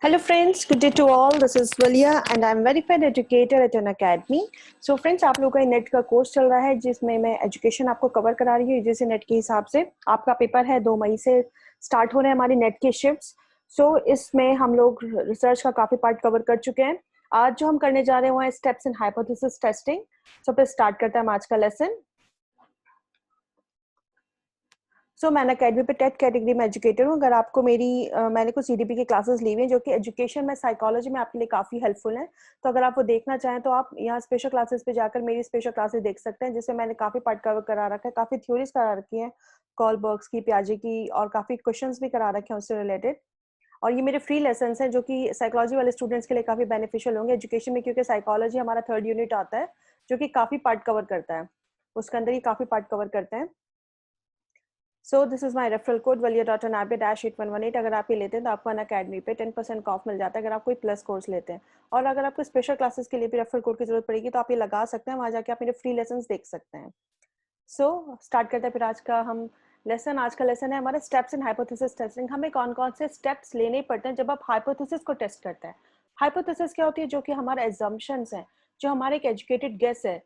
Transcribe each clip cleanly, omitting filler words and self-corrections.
Hello friends, good day to all. This is Valia and I'm verified educator at an academy. So friends, आप लोगों का net का course चल रहा है जिसमें मैं एजुकेशन आपको कवर करा रही हूँ जैसे नेट के हिसाब से। आपका पेपर है 2 मई से स्टार्ट होने हमारी नेट के शिफ्ट्स। सो इसमें हम लोग रिसर्च का काफी पार्ट कवर कर चुके हैं। आज जो हम करने जा रहे हैं वो है स्टेप्स इन हाइपोथेसिस टेस्टिंग। सो फिर स्टार्ट करते हैं हम आज का लेसन। मैं अकेडमी पे टेट कैटेगरी में एजुकेटर हूँ। अगर आपको मैंने कुछ सीडीपी की क्लासेस ली हुई हैं जो कि एजुकेशन में साइकोलॉजी में आपके लिए काफ़ी हेल्पफुल हैं। तो अगर आप वो देखना चाहें तो आप यहाँ स्पेशल क्लासेस पे जाकर मेरी स्पेशल क्लासेस देख सकते हैं जिसमें मैंने काफ़ी पार्ट कवर करा रखा है, काफ़ी थ्योरीज करा रखी हैं, कॉलबर्ग्स की, पियाजे की, और काफ़ी क्वेश्चन भी करा रखे हैं उससे रिलेटेड। और ये मेरे फ्री लेसन हैं जो कि साइकोलॉजी वाले स्टूडेंट्स के लिए काफ़ी बेनिफिशियल होंगे एजुकेशन में, क्योंकि साइकोलॉजी हमारा 3rd यूनिट आता है जो कि काफ़ी पार्ट कवर करता है। उसके अंदर ही काफ़ी पार्ट कवर करते हैं। So this is my referral code valia.anabia-8118। अगर आप ये लेते हैं तो आपको अनअकैडमी पे 10% ऑफ मिल जाता है अगर आप कोई प्लस कोर्स लेते हैं। और अगर आपको स्पेशल क्लासेस के लिए भी रेफरल कोड की जरूरत पड़ेगी तो आप ये लगा सकते हैं, वहां जाके आप मेरे फ्री लेसन देख सकते हैं। स्टार्ट करते हैं फिर आज का हम लेसन। आज का लेसन है हमारा स्टेप्स इन हाइपोथेसिस टेस्टिंग। हमें कौन कौन से स्टेप्स लेने पड़ते हैं जब आप हाइपोथेसिस को टेस्ट करते हैं। हाइपोथेसिस क्या होती है? जो कि हमारे एजम्पशंस हैं, जो हमारे एक एजुकेटेड गेस है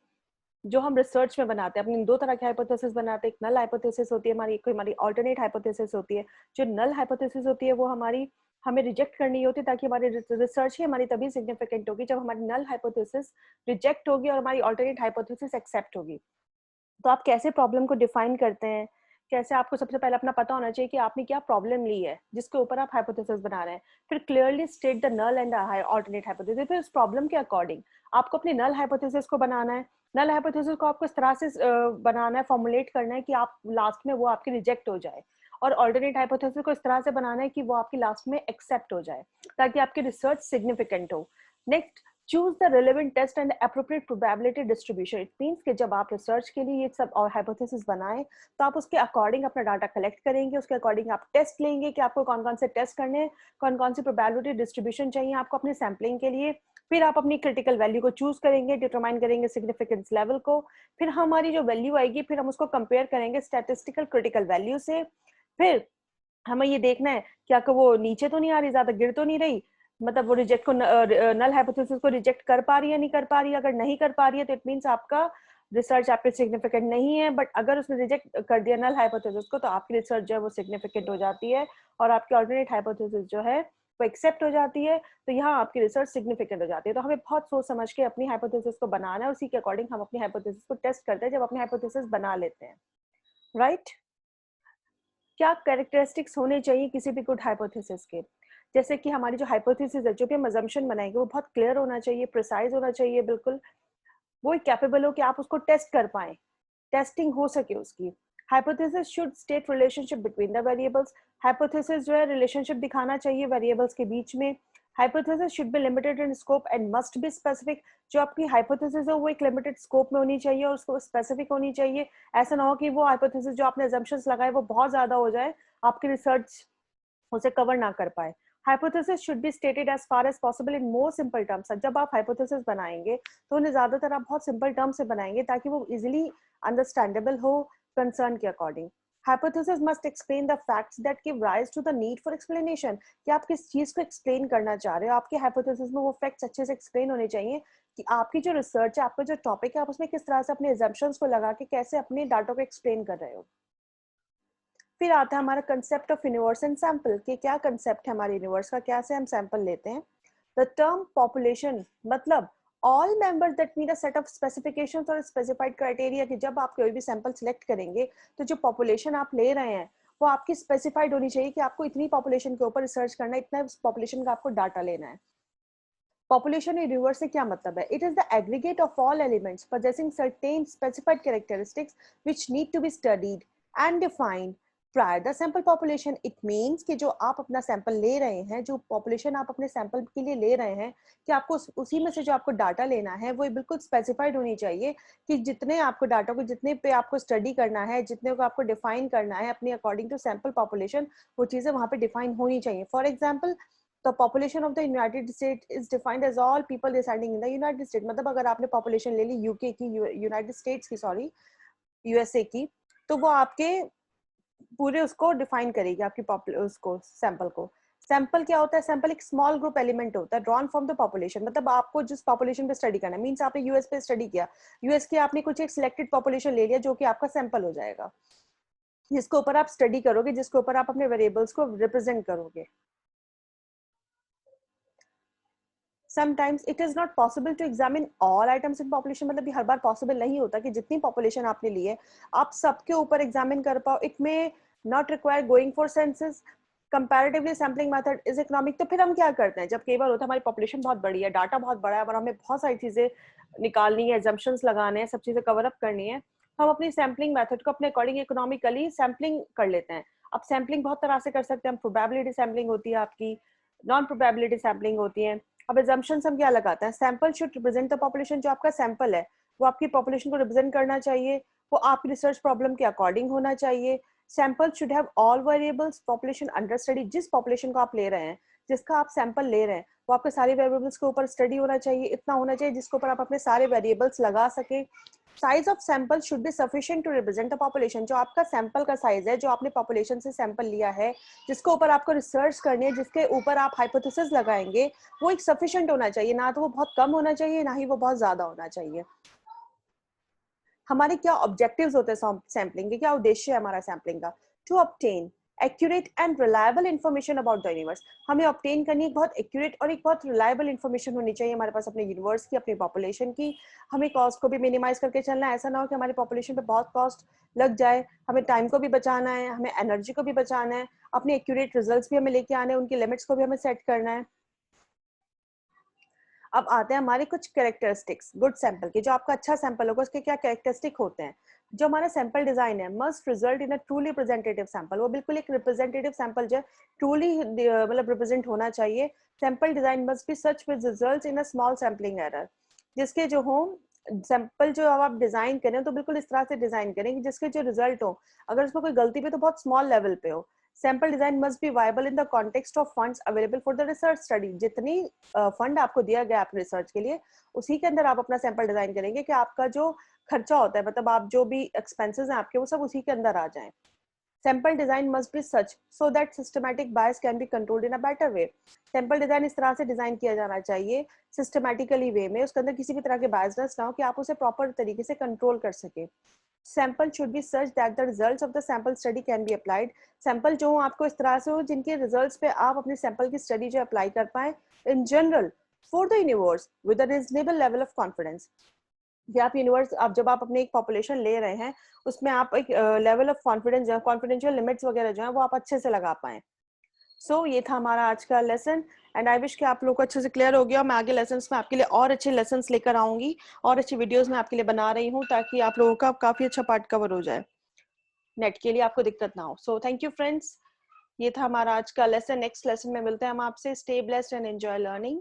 जो हम रिसर्च में बनाते हैं। अपनी 2 तरह की हाइपोथेसिस बनाते हैं। एक नल हाइपोथेसिस होती है हमारी, कोई हमारी ऑल्टरनेट हाइपोथेसिस होती है। जो नल हाइपोथेसिस होती है वो हमें रिजेक्ट करनी होती है ताकि हमारी रिसर्च ही हमारी तभी सिग्निफिकेंट होगी जब हमारी नल हाइपोथेसिस रिजेक्ट होगी और हमारी ऑल्टरनेट हाइपोथेसिस एक्सेप्ट होगी। तो आप कैसे प्रॉब्लम को डिफाइन करते हैं? कैसे आपको सबसे पहले अपना पता होना चाहिए कि आपने क्या प्रॉब्लम ली है जिसके ऊपर आप हाइपोथेसिस बना रहे हैं। फिर clearly state the null and alternate hypothesis. फिर उस प्रॉब्लम के अकॉर्डिंग आपको अपनी नल हाइपोथेसिस को बनाना है। नल हाइपोथेसिस को आपको इस तरह से बनाना है, फॉर्मुलेट करना है कि आप लास्ट में वो आपकी रिजेक्ट हो जाए, और ऑल्टरनेट हाइपोथेसिस को इस तरह से बनाना है कि वो आपकी लास्ट में एक्सेप्ट हो जाए ताकि आपकी रिसर्च सिग्निफिकेंट हो। Next, choose the relevant test and appropriate probability distribution. It means कि जब आप रिसर्च के लिए ये सब और हाइपोथेसिस बनाएं तो आप उसके अकॉर्डिंग अपना डाटा कलेक्ट करेंगे, उसके अकॉर्डिंग आप टेस्ट लेंगे कि आपको कौन कौन से टेस्ट करने हैं, कौन कौन सी प्रोबेबिलिटी डिस्ट्रीब्यूशन चाहिए आपको अपनी सैम्पलिंग के लिए। फिर आप अपनी क्रिटिकल वैल्यू को चूज करेंगे, डिटरमाइन करेंगे सिग्निफिकेंस लेवल को। फिर हमारी जो वैल्यू आएगी फिर हम उसको कंपेयर करेंगे स्टैटिस्टिकल क्रिटिकल वैल्यू से। फिर हमें ये देखना है कि आपको वो नीचे तो नहीं आ रही, ज्यादा गिर तो नहीं रही, मतलब वो रिजेक्ट को नल हाइपोथेसिस को रिजेक्ट कर पा रही है नहीं कर पा रही है। अगर नहीं कर पा रही है तो इट मींस आपका रिसर्च आपके सिग्निफिकेंट नहीं है। बट अगर उसने रिजेक्ट कर दिया नल हाइपोथेसिस को तो आपकी रिसर्च जो है वो सिग्निफिकेंट हो जाती है और आपकी ऑल्टरनेट हाइपोथेसिस जो है वो एक्सेप्ट हो जाती है। तो यहाँ आपकी रिसर्च सिग्निफिकेंट हो जाती है। तो हमें बहुत सोच समझ के अपनी हाइपोथेसिस को बनाना है, उसी के अकॉर्डिंग हम अपनी हाइपोथेसिस को टेस्ट करते हैं जब अपनी हाइपोथेसिस बना लेते हैं। राइट? क्या कैरेक्टरिस्टिक्स होने चाहिए किसी भी गुड हाइपोथेसिस के? जैसे कि हमारी जो हाइपोथेसिस है, जो भी हम अजम्पशन बनाएंगे वो बहुत क्लियर होना चाहिए, प्रिसाइज होना चाहिए, बिल्कुल वो कैपेबल हो कि आप उसको टेस्ट कर पाए, टेस्टिंग हो सके उसकी। Hypothesis should state relationship between the variables. Hypothesis जो है रिलेशनशिप दिखाना चाहिए वेरिएबल्स के बीच में। Hypothesis should B limited in scope and must be specific. जो आपकी हाइपोथेसिस है वो एक लिमिटेड स्कोप में होनी चाहिए और उसको स्पेसिफिक होनी चाहिए। ऐसा ना हो कि वो हाइपोथेसिस जो आपने assumptions लगाए वो बहुत ज्यादा हो जाए, आपकी रिसर्च उसे कवर ना कर पाए। Hypothesis should be stated as far as possible in more simple terms. जब आप हाइपोथेसिस बनाएंगे तो उन्हें ज्यादातर आप बहुत सिंपल टर्म से बनाएंगे ताकि वो इजिली अंडरस्टैंडेबल हो कंसर्न के according. Hypothesis must explain the facts that give rise to the need for explanation. कि आप किस चीज को एक्सप्लेन करना चाह रहे हो, आपके हाइपोथेसिस में वो फैक्ट्स अच्छे से एक्सप्लेन होने चाहिए कि आपकी जो रिसर्च है, आपका जो टॉपिक है, आप उसमें किस तरह से अपने assumptions को लगा के कैसे अपने डाटा को एक्सप्लेन कर रहे हो। फिर आता है हमारा concept of universe and sample. कि क्या कंसेप्ट है हमारे यूनिवर्स का, कैसे हम सैंपल लेते हैं। द टर्म पॉपुलेशन मतलब all members that meet a set of specifications और स्पेसिफाइड क्राइटेरिया। कि जब आप कोई भी सैंपल सिलेक्ट करेंगे तो जो पॉपुलेशन आप ले रहे हैं वो आपकी स्पेसिफाइड होनी चाहिए कि आपको इतनी पॉपुलेशन के ऊपर रिसर्च करना है, इतना पॉपुलेशन का आपको डाटा लेना है। पॉपुलेशन यूनिवर्स से क्या मतलब है? It is the aggregate of all elements possessing certain specified characteristics which need to be studied and defined prior the sample population. It means कि जो आप अपना सैंपल ले रहे हैं, जो पॉपुलेशन आप अपने सैंपल के लिए ले रहे हैं, कि आपको उसी में से जो आपको डाटा लेना है वो बिल्कुल स्पेसिफाइड होनी चाहिए कि जितने आपको डाटा को, जितने पे आपको स्टडी करना है, जितने को आपको डिफाइन करना है अपनी अकॉर्डिंग टू सैंपल पॉपुलेशन, वो चीजें वहां पे डिफाइन होनी चाहिए। For example, the population of the United States is defined as all people residing in the United States. मतलब अगर आपने population ले ली यूके की, यूनाइटेड स्टेट्स की, सॉरी यूएसए की, तो वो आपके पूरे उसको डिफाइन करेगी, आपकी उसको सैंपल को। सैंपल क्या होता है? सैंपल एक स्मॉल ग्रुप एलिमेंट होता है ड्रॉन फ्रॉम द पॉपुलेशन, मतलब आपको जिस पॉपुलेशन पे स्टडी करना है, मींस आपने यूएस पे स्टडी किया, यूएस के आपने कुछ एक सिलेक्टेड पॉपुलेशन ले लिया जो कि आपका सैंपल हो जाएगा, जिसके ऊपर आप स्टडी करोगे, जिसके ऊपर आप अपने वेरिएबल्स को रिप्रेजेंट करोगे। Sometimes it is not possible to examine all items in population, मतलब ये हर बार पॉसिबल नहीं होता कि जितनी पॉपुलेशन आपने ली है आप सबके ऊपर एग्जामिन कर पाओ। It may not require going for census, comparatively sampling method is economic. तो फिर हम क्या करते हैं, जब कई बार होता है हमारी पॉपुलेशन बहुत बड़ी है, डाटा बहुत बड़ा है और हमें बहुत सारी चीजें निकालनी है, एजम्पशंस लगाने हैं, सब चीजें कवर अप करनी है, हम अपनी सैम्पलिंग मेथड को अपने अकॉर्डिंग इकोनॉमिकली सैम्पलिंग कर लेते हैं। अब सैम्पलिंग बहुत तरह से कर सकते हैं हम, प्रोबेबिलिटी सैम्पलिंग होती है आपकी, नॉन प्रोबेबिलिटी सैम्पलिंग होती है। अब assumptions हम क्या लगाते हैं, sample should represent the population, जो आपका सैंपल है वो आपकी पॉपुलेशन को रिप्रेजेंट करना चाहिए, वो आपकी रिसर्च प्रॉब्लम के अकॉर्डिंग होना चाहिए। Sample should have all variables population under study, जिस पॉपुलेशन को आप ले रहे हैं, जिसका आप सैंपल ले रहे हैं, वो आपके सारे वेरिएबल्स के ऊपर स्टडी होना चाहिए, इतना होना चाहिए जिसके ऊपर आप अपने सारे वेरिएबल्स लगा सके। Size of sample should be sufficient to represent the population, जो आपका सैंपल का साइज है, जो आपने पॉपुलेशन से सैंपल लिया है, जिसके ऊपर आपको रिसर्च करनी है, जिसके ऊपर आप हाइपोथेसिस लगाएंगे, वो एक सफिशिएंट होना चाहिए, ना तो वो बहुत कम होना चाहिए, ना ही वो बहुत ज्यादा होना चाहिए। हमारे क्या ऑब्जेक्टिव्स होते हैं सैम्पलिंग के, क्या उद्देश्य है हमारा सैम्पलिंग का? To obtain accurate and reliable information about the universe, हमें ऑब्टेन करनी है बहुत एक्यूरेट और एक बहुत रिलायबल इन्फॉर्मेशन होनी चाहिए हमारे पास अपने यूनिवर्स की, अपनी पॉपुलेशन की। हमें कॉस्ट को भी मिनिमाइज करके चलना है, ऐसा ना हो कि हमारी पॉपुलेशन पे बहुत कॉस्ट लग जाए, हमें टाइम को भी बचाना है, हमें एनर्जी को भी बचाना है, अपने एक्यूरेट रिजल्ट्स भी हमें लेके आने हैं, उनकी लिमिट्स को भी हमें सेट करना है। अब आते हैं हमारे कुछ कैरेक्टरिस्टिक्स गुड सैंपल के, जो आपका अच्छा सैंपल होगा उसके क्या कैरेक्टरिस्टिक होते हैं। जो हमारा सैंपल डिजाइन है, must result in a truly representative sample, वो बिल्कुल एक रिप्रेजेंटेटिव सैंपल जो है, ट्रूली मतलब रिप्रेजेंट होना चाहिए। Sample design must be such with results in a small sampling error, जिसके जो हो सैंपल जो अब आप डिजाइन करें तो बिल्कुल इस तरह से डिजाइन करें कि जिसके जो रिजल्ट हो, अगर उसमें कोई गलती भी तो बहुत स्मॉल लेवल पे हो। Sample design must be viable in the context of funds available for the research study, जितनी फंड आपको दिया गया आपके रिसर्च के लिए, उसी के अंदर आप अपना सैंपल डिजाइन करेंगे कि आपका जो खर्चा होता है, मतलब आप जो भी एक्सपेंसेस हैं आपके, वो सब उसी के अंदर आ जाएं। Sample design must be such so that systematic bias can be controlled in a better way, sample design इस तरह से डिजाइन किया जाना चाहिए सिस्टमैटिकली वे में, उसके अंदर किसी भी तरह के बायसनेस ना हो, कि आप उसे प्रॉपर तरीके से कंट्रोल कर सके। Sample should B such that the results of the sample study can be applied, sample जो हो आपको इस तरह से हो जिनके रिजल्ट्स पे आप अपने सैंपल की स्टडी जो अप्लाई कर पाए in general for the universe with a reasonable level of confidence, कि आप यूनिवर्स, आप जब आप अपने एक पॉपुलेशन ले रहे हैं उसमें आप एक लेवल ऑफ कॉन्फिडेंस, जो कॉन्फिडेंशियल लिमिट्स वगैरह जो है वो आप अच्छे से लगा पाए। सो ये था हमारा आज का लेसन, एंड आई विश कि आप लोग को अच्छे से क्लियर हो गया। मैं आगे लेसन्स में आपके लिए और अच्छे लेसन्स लेकर आऊंगी, और अच्छी वीडियोस मैं आपके लिए बना रही हूँ, ताकि आप लोगों का काफी अच्छा पार्ट कवर हो जाए, नेट के लिए आपको दिक्कत ना हो। सो थैंक यू फ्रेंड्स, ये था हमारा आज का लेसन। नेक्स्ट लेसन में मिलते हैं हम आपसे। Stay blessed and enjoy learning.